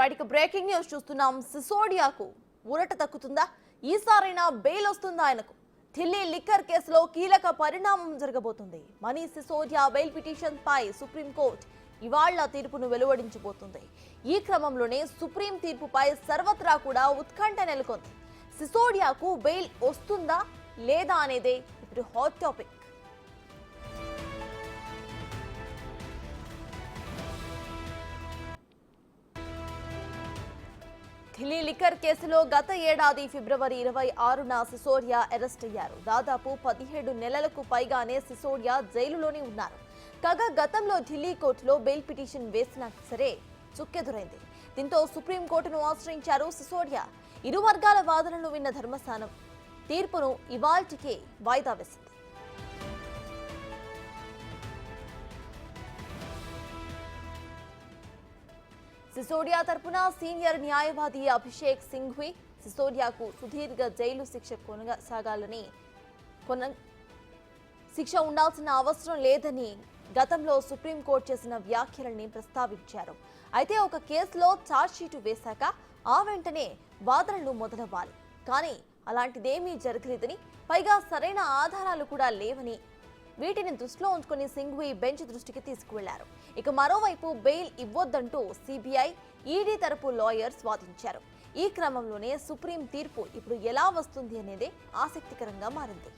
Right breaking news చూస్తున్నాం. సిసోడియాకు ఊరట తక్కుతుందా? ఈసారైనా బెయిల్ వస్తుందా ఆయనకు? ఢిల్లీ లిక్కర్ కేసులో కీలక పరిణామం జరగబోతుంది. మనీష్ సిసోడియా బెయిల్ పిటిషన్ పై సుప్రీంకోర్టు ఇవాళ తీర్పును వెలువడించబోతుంది. ఈ క్రమంలోనే సుప్రీం తీర్పుపై సర్వత్రా కూడా ఉత్కంఠ నెలకొంది. సిసోడియాకు బెయిల్ వస్తుందా లేదా అనేదే ఇప్పుడు హాట్ టాపిక్. ఢిల్లీ లిక్కర్ కేసులో గత ఏడాది ఫిబ్రవరి 26న సిసోడియా అరెస్ట్ అయ్యారు. దాదాపు 17 నెలలకు పైగానే సిసోడియా జైలులోనే ఉన్నారు. కాగా గతంలో ఢిల్లీ కోర్టులో బెయిల్ పిటిషన్ వేసినా సరే చుక్కెదురైంది. దీంతో సుప్రీంకోర్టును ఆశ్రయించారు సిసోడియా. ఇరు వర్గాల వాదనలు విన్న ధర్మస్థానం తీర్పును ఇవాల్టికే వాయిదా వేసింది. సిసోడియా తరపున సీనియర్ న్యాయవాది అభిషేక్ సింఘ్వి సిసోడియాకు సుదీర్ఘ జైలు శిక్ష కొనసాగాలని శిక్ష ఉండాల్సిన అవసరం లేదని గతంలో సుప్రీంకోర్టు చేసిన వ్యాఖ్యలని ప్రస్తావించారు. అయితే ఒక కేసులో ఛార్జ్షీటు వేశాక ఆ వెంటనే వాదనలు మొదలవ్వాలి. కానీ అలాంటిదేమీ జరగలేదని, పైగా సరైన ఆధారాలు కూడా లేవని వీటిని దృష్టిలో ఉంచుకుని సింఘ్వి బెంచ్ దృష్టికి తీసుకువెళ్లారు. ఇక మరోవైపు బెయిల్ ఇవ్వొద్దంటూ సిబిఐ, ఈడీ తరపు లాయర్స్ వాదించారు. ఈ క్రమంలోనే సుప్రీం తీర్పు ఇప్పుడు ఎలా వస్తుంది అనేది ఆసక్తికరంగా మారింది.